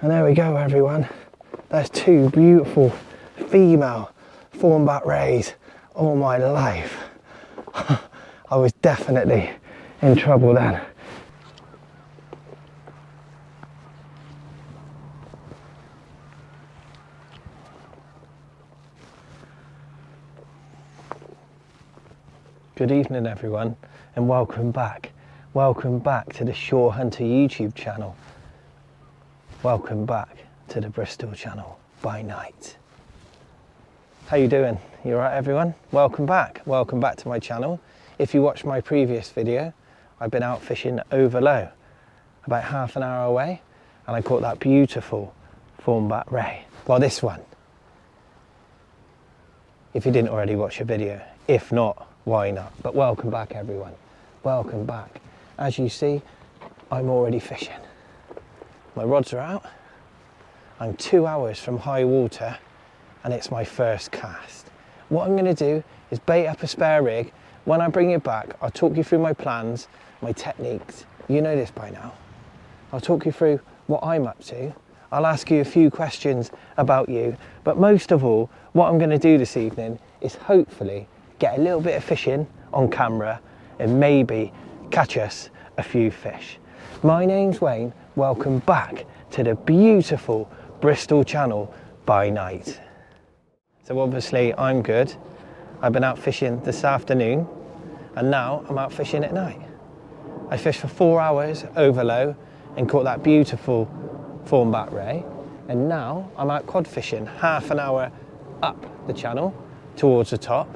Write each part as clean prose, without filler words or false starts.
And there we go, everyone. There's two beautiful female thornback rays all my life. I was definitely in trouble then. Good evening, everyone, and welcome back. Welcome back to the Shore Hunter YouTube channel. Welcome back to the Bristol Channel by night. How you doing? You alright, everyone? Welcome back. Welcome back to my channel. If you watched my previous video, I've been out fishing over low, about half an hour away, and I caught that beautiful thornback ray. Well, this one, if you didn't already watch the video. If not, why not? But welcome back, everyone. Welcome back. As you see, I'm already fishing. My rods are out. I'm 2 hours from high water and it's my first cast. What I'm going to do is bait up a spare rig. When I bring it back, I'll talk you through my plans, my techniques. You know this by now. I'll talk you through what I'm up to. I'll ask you a few questions about you. But most of all, what I'm going to do this evening is hopefully get a little bit of fishing on camera and maybe catch us a few fish. My name's Wayne. Welcome back to the beautiful Bristol Channel by night. So obviously I'm good. I've been out fishing this afternoon and now I'm out fishing at night. I fished for 4 hours over low and caught that beautiful thornback ray, and now I'm out cod fishing half an hour up the channel towards the top,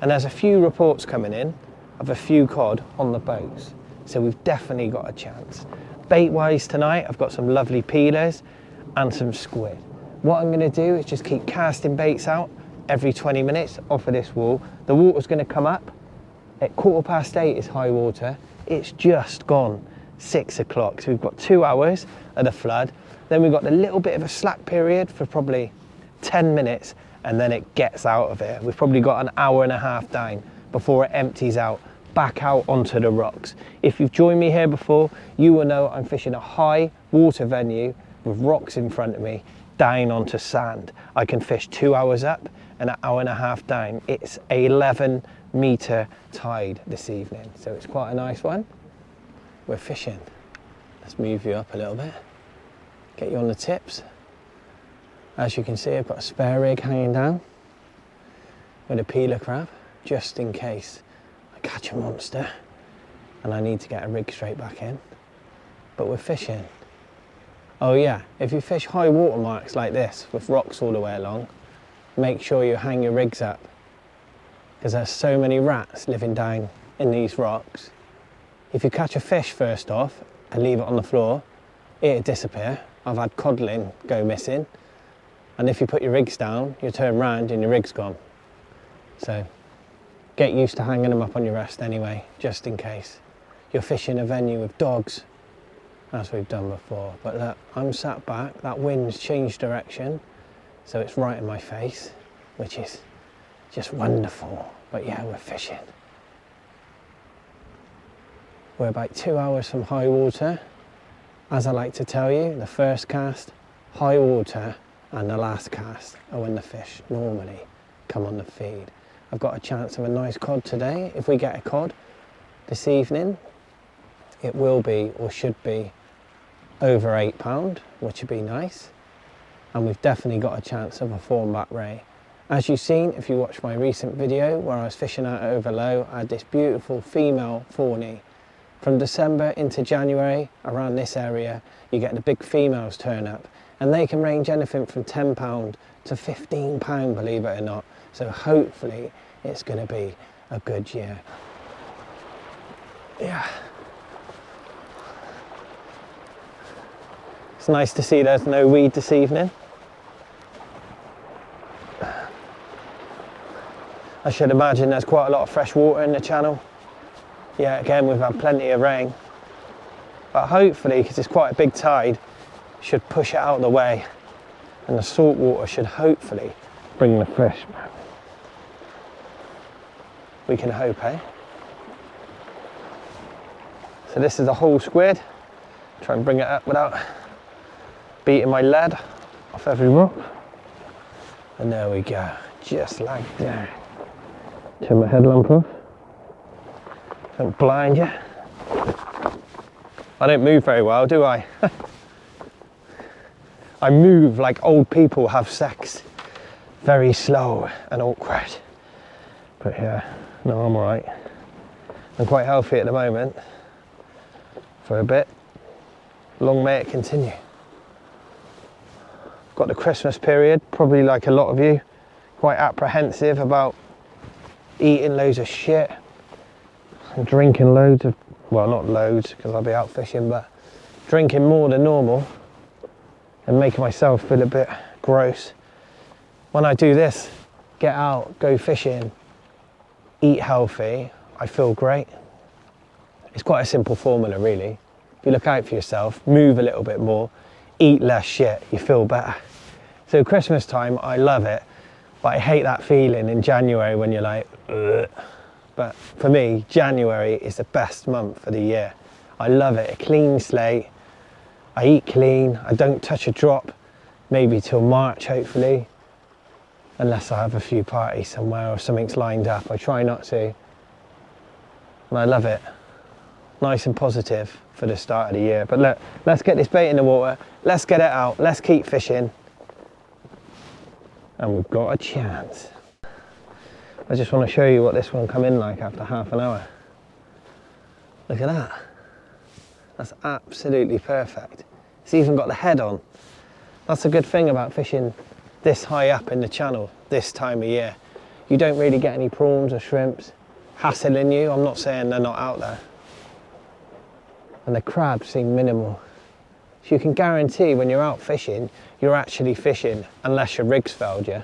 and there's a few reports coming in of a few cod on the boats, so we've definitely got a chance. Bait wise tonight, I've got some lovely peelers and some squid. What I'm going to do is just keep casting baits out every 20 minutes off of this wall. The water's going to come up at 8:15 is high water. It's just gone 6 o'clock, so we've got 2 hours of the flood. Then we've got a little bit of a slack period for probably 10 minutes, and then it gets out of here. We've probably got an hour and a half down before it empties out back out onto the rocks. If you've joined me here before, you will know I'm fishing a high water venue with rocks in front of me down onto sand. I can fish 2 hours up and an hour and a half down. It's a 11-meter tide this evening, so it's quite a nice one. We're fishing. Let's move you up a little bit, get you on the tips. As you can see, I've got a spare rig hanging down with a peeler crab, just in case I catch a monster and I need to get a rig straight back in. But we're fishing. Oh yeah, if you fish high water marks like this with rocks all the way along, make sure you hang your rigs up, because there's so many rats living down in these rocks. If you catch a fish first off and leave it on the floor, it'll disappear. I've had codling go missing, and if you put your rigs down, you turn round and your rig's gone. So get used to hanging them up on your rest anyway, just in case you're fishing a venue with dogs, as we've done before. But look, I'm sat back, that wind's changed direction, so it's right in my face, which is just wonderful. But yeah, we're fishing. We're about 2 hours from high water. As I like to tell you, the first cast, high water, and the last cast are when the fish normally come on the feed. I've got a chance of a nice cod today. If we get a cod this evening, it will be, or should be, over £8, which would be nice. And we've definitely got a chance of a thornback ray. As you've seen, if you watched my recent video where I was fishing out over low, I had this beautiful female fawny. From December into January, around this area, you get the big females turn up, and they can range anything from £10 to £15, believe it or not. So hopefully it's going to be a good year. Yeah. It's nice to see there's no weed this evening. I should imagine there's quite a lot of fresh water in the channel. Yeah, again, we've had plenty of rain. But hopefully, because it's quite a big tide, should push it out of the way. And the salt water should hopefully bring the fish back. We can hope, eh? So this is a whole squid. Try and bring it up without beating my lead off every rock. And there we go, just like that. Turn my headlamp off. Don't blind you. I don't move very well, do I? I move like old people have sex. Very slow and awkward. But yeah, no, I'm alright. I'm quite healthy at the moment. For a bit. Long may it continue. Got the Christmas period, probably like a lot of you. Quite apprehensive about eating loads of shit. And drinking loads of, well, not loads because I'll be out fishing, but drinking more than normal and making myself feel a bit gross. When I do this, get out, go fishing, eat healthy, I feel great. It's quite a simple formula really. If you look out for yourself, move a little bit more, eat less shit, you feel better. So Christmas time, I love it, but I hate that feeling in January when you're like, ugh. But for me, January is the best month of the year. I love it, a clean slate. I eat clean, I don't touch a drop, maybe till March hopefully. Unless I have a few parties somewhere or something's lined up, I try not to. And I love it. Nice and positive for the start of the year. But look, let's get this bait in the water, let's get it out, let's keep fishing. And we've got a chance. I just want to show you what this one come in like after half an hour. Look at that. That's absolutely perfect. It's even got the head on. That's a good thing about fishing this high up in the channel this time of year. You don't really get any prawns or shrimps hassling you. I'm not saying they're not out there. And the crabs seem minimal. So you can guarantee when you're out fishing, you're actually fishing unless your rig's failed you.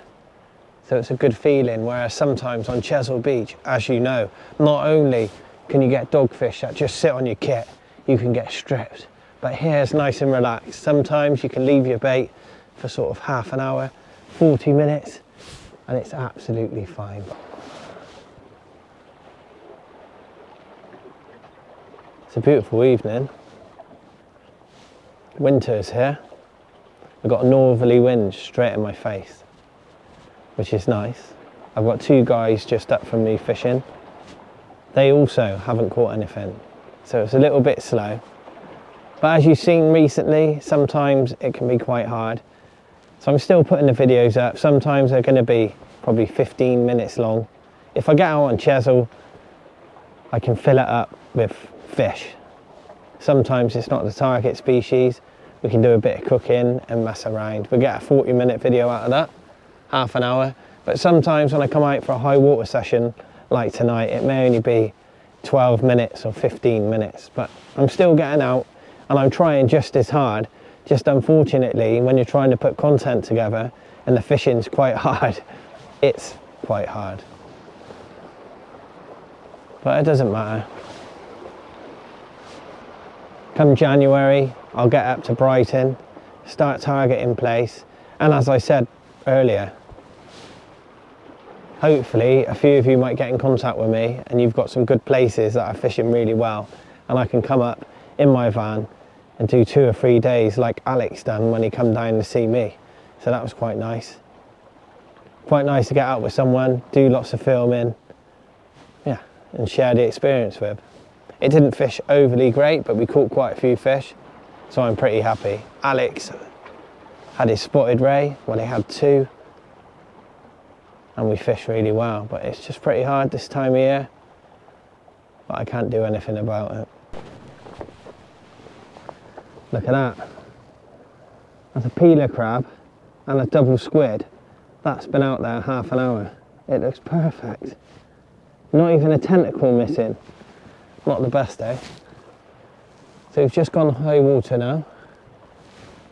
So it's a good feeling, whereas sometimes on Chesil Beach, as you know, not only can you get dogfish that just sit on your kit, you can get stripped. But here it's nice and relaxed. Sometimes you can leave your bait for sort of half an hour, 40 minutes, and it's absolutely fine. It's a beautiful evening. Winter's here. I've got a northerly wind straight in my face, which is nice. I've got two guys just up from me fishing. They also haven't caught anything, so it's a little bit slow. But as you've seen recently, sometimes it can be quite hard. So I'm still putting the videos up. Sometimes they're going to be probably 15 minutes long. If I get out on Chesil, I can fill it up with fish. Sometimes it's not the target species. We can do a bit of cooking and mess around. We get a 40-minute video out of that, half an hour. But sometimes when I come out for a high water session like tonight, it may only be 12 minutes or 15 minutes. But I'm still getting out and I'm trying just as hard. Just unfortunately, when you're trying to put content together and the fishing's quite hard, it's quite hard. But it doesn't matter. Come January, I'll get up to Brighton, start target in place, and as I said earlier, hopefully a few of you might get in contact with me and you've got some good places that are fishing really well, and I can come up in my van and do 2 or 3 days like Alex done when he come down to see me. So that was quite nice. Quite nice to get out with someone, do lots of filming, yeah, and share the experience with. It didn't fish overly great, but we caught quite a few fish, so I'm pretty happy. Alex had his spotted ray, well he had 2, and we fished really well, but it's just pretty hard this time of year, but I can't do anything about it. Look at that. That's a peeler crab and a double squid. That's been out there half an hour. It looks perfect. Not even a tentacle missing. Not the best, eh? So we've just gone high water now.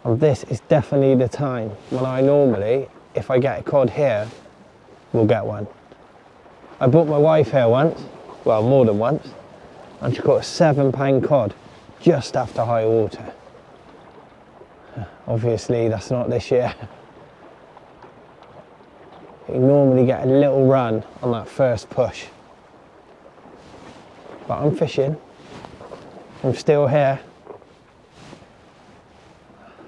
And this is definitely the time when I normally, if I get a cod here, we'll get one. I brought my wife here once, well more than once, and she caught a 7-pound cod just after high water. Obviously that's not this year. You normally get a little run on that first push. But I'm fishing, I'm still here.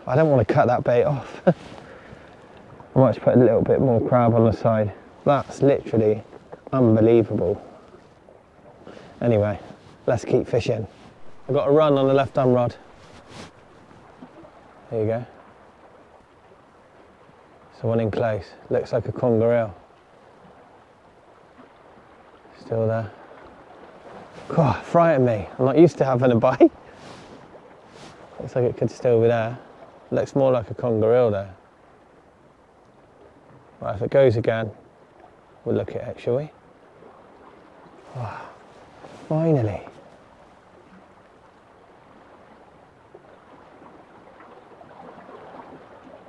I don't want to cut that bait off. I might just put a little bit more crab on the side. That's literally unbelievable. Anyway, let's keep fishing. I've got a run on the left hand rod. There you go. So one in close. Looks like a conger eel. Still there. God, frightened me. I'm not used to having a bite. Looks like it could still be there. Looks more like a conger eel there. Right, if it goes again, we'll look at it, shall we? Oh, finally.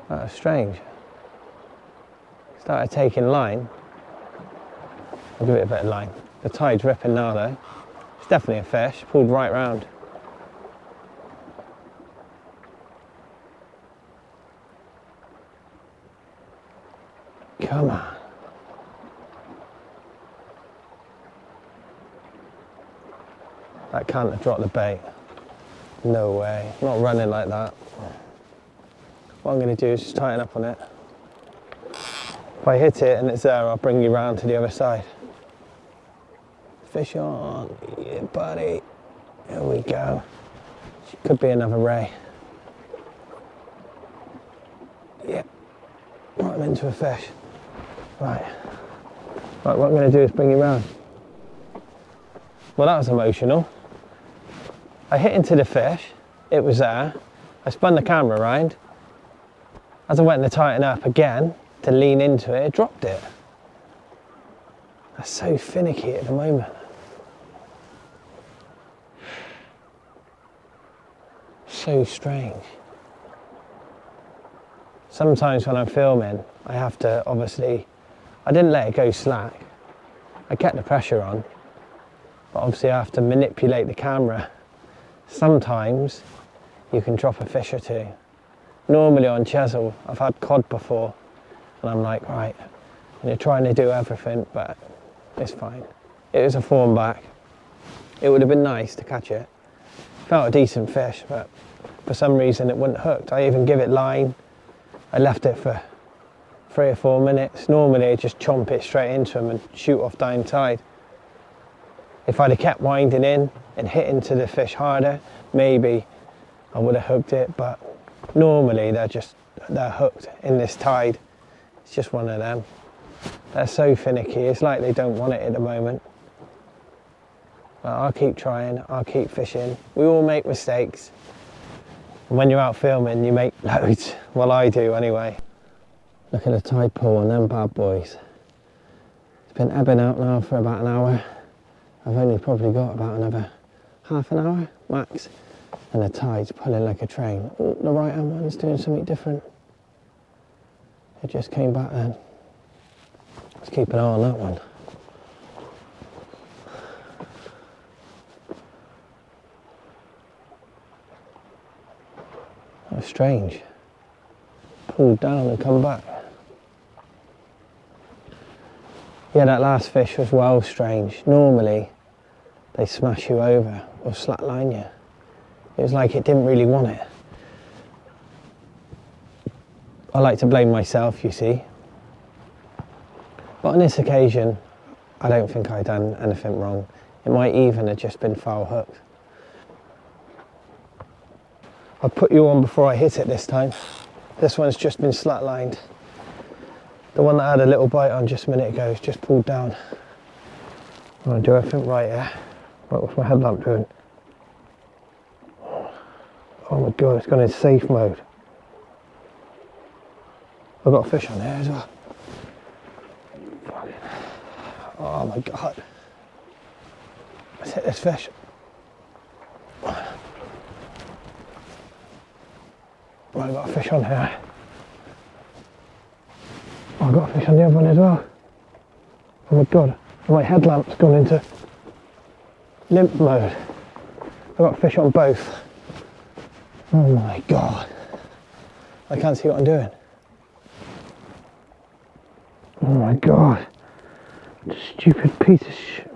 That was strange. Started taking line. I'll give it a bit of line. The tide's ripping now though. It's definitely a fish, pulled right round. Come on. That can't have dropped the bait. No way, not running like that. What I'm going to do is just tighten up on it. If I hit it and it's there, I'll bring you round to the other side. Fish on, yeah buddy. Here we go. Could be another ray. Yeah, right, I'm into a fish. Right, what I'm going to do is bring you round. Well, that was emotional. I hit into the fish, it was there. I spun the camera around. As I went to tighten up again, to lean into it, it dropped it. That's so finicky at the moment. So strange. Sometimes when I'm filming, I have to obviously, I didn't let it go slack. I kept the pressure on, but obviously I have to manipulate the camera. Sometimes you can drop a fish or two. Normally on chisel, I've had cod before, and I'm like, right, and you're trying to do everything, but it's fine. It was a form back. It would have been nice to catch it. Felt a decent fish, but for some reason it wouldn't hook. I even give it line. I left it for 3 or 4 minutes. Normally I just chomp it straight into him and shoot off down tide. If I'd have kept winding in and hit into the fish harder, maybe I would have hooked it, but normally they're hooked in this tide. It's just one of them. They're so finicky, it's like they don't want it at the moment. But I'll keep trying, I'll keep fishing. We all make mistakes. And when you're out filming, you make loads. Well, I do anyway. Look at the tide pool on them bad boys. It's been ebbing out now for about an hour. I've only probably got about another half an hour max. And the tide's pulling like a train. Oh, the right hand one's doing something different. It just came back then. Let's keep an eye on that one. That was strange. Pulled down and come back. Yeah, that last fish was well strange. Normally, they smash you over or slackline you. It was like it didn't really want it. I like to blame myself, you see. But on this occasion, I don't think I've done anything wrong. It might even have just been foul hooked. I put you on before I hit it this time. This one's just been slacklined. The one that had a little bite on just a minute ago is just pulled down. I'm going to do everything right here. Right, what's my headlamp doing? Oh my god, it's gone in safe mode. I've got a fish on there as well. Oh my god. Let's hit this fish. Right, I've got a fish on here. Oh, I've got a fish on the other one as well. Oh my god, my headlamp's gone into limp mode. I've got a fish on both. Oh my god. I can't see what I'm doing. Oh my god. Stupid piece of shit.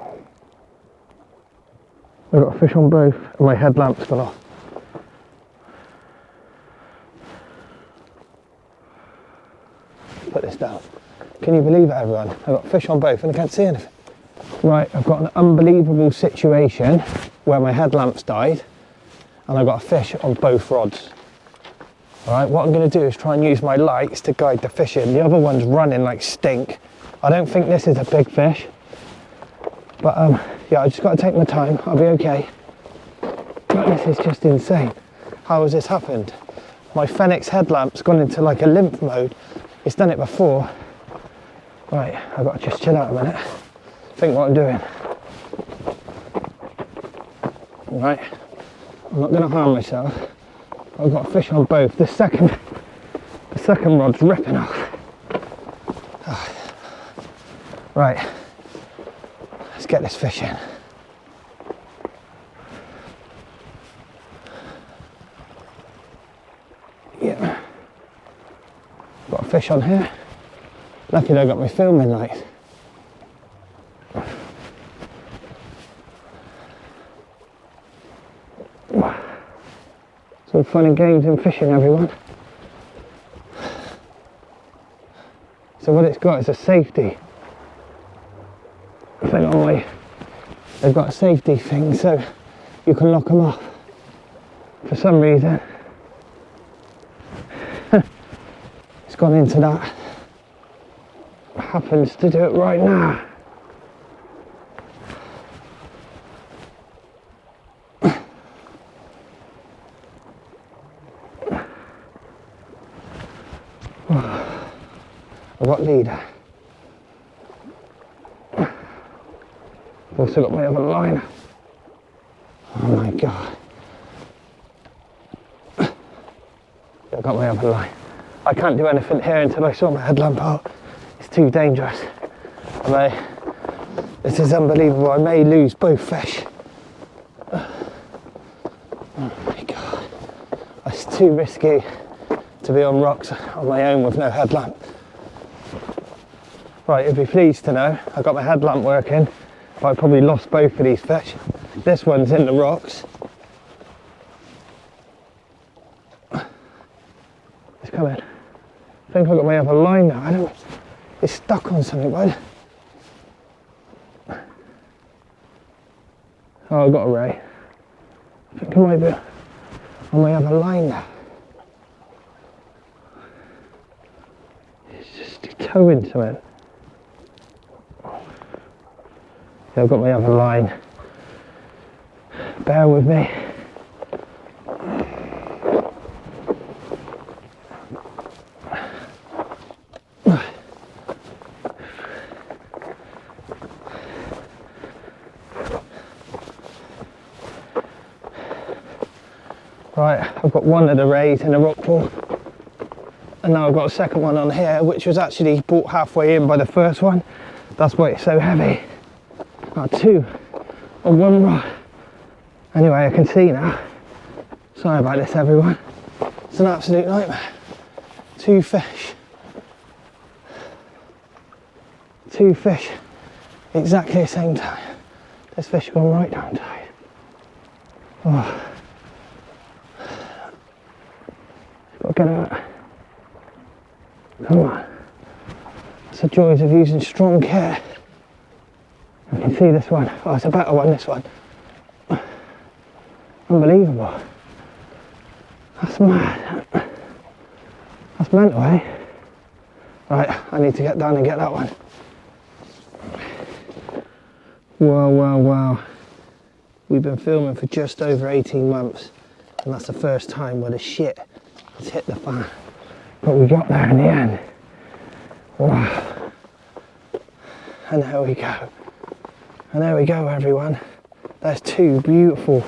I've got a fish on both and my headlamp's gone off. put this down. Can you believe it, everyone? I've got fish on both and I can't see anything. Right, I've got an unbelievable situation where my headlamp's died and I've got a fish on both rods. Alright, what I'm going to do is try and use my lights to guide the fish in. The other one's running like stink. I don't think this is a big fish. But yeah, I just got to take my time. I'll be okay. But this is just insane. How has this happened? My Fenix headlamp's gone into like a limp mode. It's done it before. Right, I've got to just chill out a minute. Think what I'm doing. Right, I'm not going to harm myself. I've got a fish on both. The second rod's ripping off. Right, let's get this fish in. Yeah, got a fish on here. Luckily I got my filming light. Some fun and games in fishing, everyone. So what it's got is a safety thing on my, they've got a safety thing so you can lock them off. For some reason it's gone into that. Happens to do it right now. I've got leader. I've also got my other line. Oh my god. I've got my other line. I can't do anything here until I sort my headlamp out. It's too dangerous. This is unbelievable. I may lose both fish. Oh my god. It's too risky to be on rocks on my own with no headlamp. Right, you'll be pleased to know I've got my headlamp working, but I probably lost both of these fish. This one's in the rocks. It's coming. I think I've got my other line now. It's stuck on something, bud. Oh, I've got a ray. I think I might be on my other line now. It's just towing something. Yeah, I've got my other line. Bear with me. Right, I've got one of the rays in a rock pool, and now I've got a second one on here, which was actually brought halfway in by the first one. That's why it's so heavy. Two on one rod. Anyway, I can see now. Sorry about this, everyone. It's an absolute nightmare. Two fish, exactly the same time. This fish has gone right down tight. Oh. Got to get out. Come on. That's the joys of using strong care. I can see this one. Oh, it's a better one, this one. Unbelievable. That's mad. That's mental, eh? Right, I need to get down and get that one. Wow, wow, wow. We've been filming for just over 18 months, and that's the first time where the shit has hit the fan. But we got there in the end. Wow. And there we go. And there we go, everyone. There's two beautiful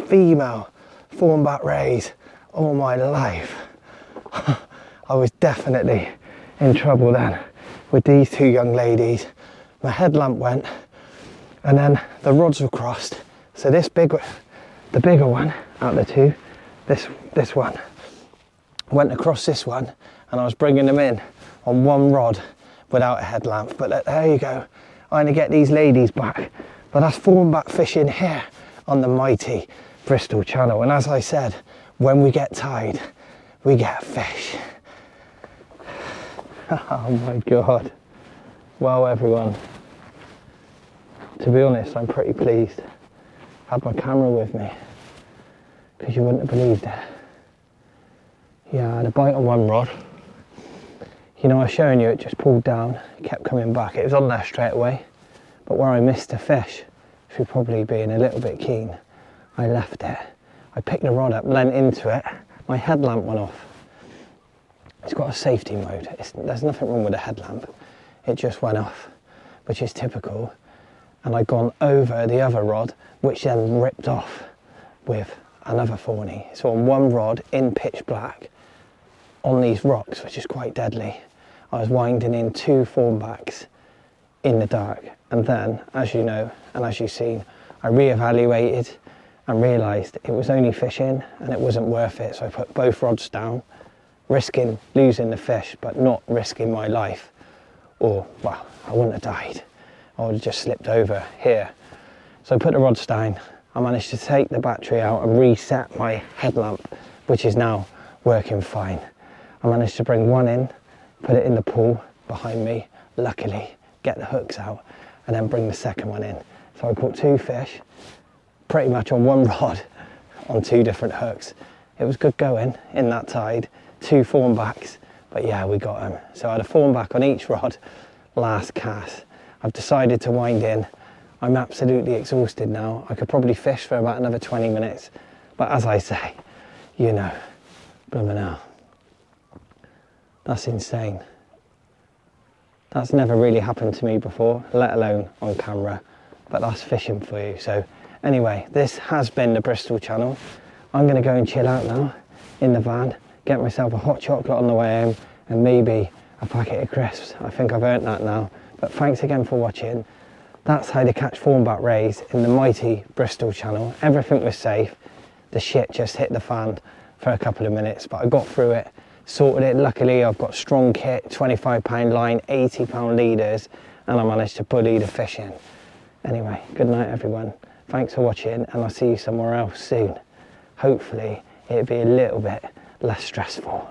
female thornback rays all my life. I was definitely in trouble then with these two young ladies. My headlamp went, and then the rods were crossed. So the bigger one out of the two, this one, went across this one, and I was bringing them in on one rod without a headlamp. But there you go. I'm going to get these ladies back. But that's thornback fishing here on the Mighty Bristol Channel. And as I said, when we get tide, we get fish. Oh my God. Well everyone, to be honest, I'm pretty pleased. I had my camera with me, because you wouldn't have believed it. Yeah, I had a bite on one rod. You know, I was showing you it just pulled down, kept coming back. It was on there straight away, but where I missed a fish, through probably being a little bit keen, I left it. I picked the rod up, leant into it, my headlamp went off. It's got a safety mode. There's nothing wrong with the headlamp. It just went off, which is typical. And I'd gone over the other rod, which then ripped off with another fawny. So on one rod in pitch black, on these rocks, which is quite deadly, I was winding in 2 thornbacks in the dark. And then, as you know, and as you've seen, I reevaluated and realised it was only fishing and it wasn't worth it. So I put both rods down, risking losing the fish, but not risking my life. Or, well, I wouldn't have died. I would have just slipped over here. So I put the rods down. I managed to take the battery out and reset my headlamp, which is now working fine. I managed to bring one in, put it in the pool behind me, luckily, get the hooks out, and then bring the second one in. So I caught 2 fish, pretty much on one rod, on 2 different hooks. It was good going in that tide, 2 thornbacks, but yeah, we got them. So I had a thornback on each rod, last cast. I've decided to wind in. I'm absolutely exhausted now. I could probably fish for about another 20 minutes, but as I say, you know, blooming hell. That's insane. That's never really happened to me before, let alone on camera, but that's fishing for you. So anyway, this has been the Bristol Channel. I'm gonna go and chill out now in the van, get myself a hot chocolate on the way home and maybe a packet of crisps. I think I've earned that now. But thanks again for watching. That's how to catch thornback rays in the Mighty Bristol Channel. Everything was safe. The shit just hit the fan for a couple of minutes, but I got through it, sorted it. Luckily, I've got strong kit, 25-pound line, 80-pound leaders, and I managed to bully the fish in. Anyway, good night everyone. Thanks for watching, and I'll see you somewhere else soon. Hopefully, it'll be a little bit less stressful.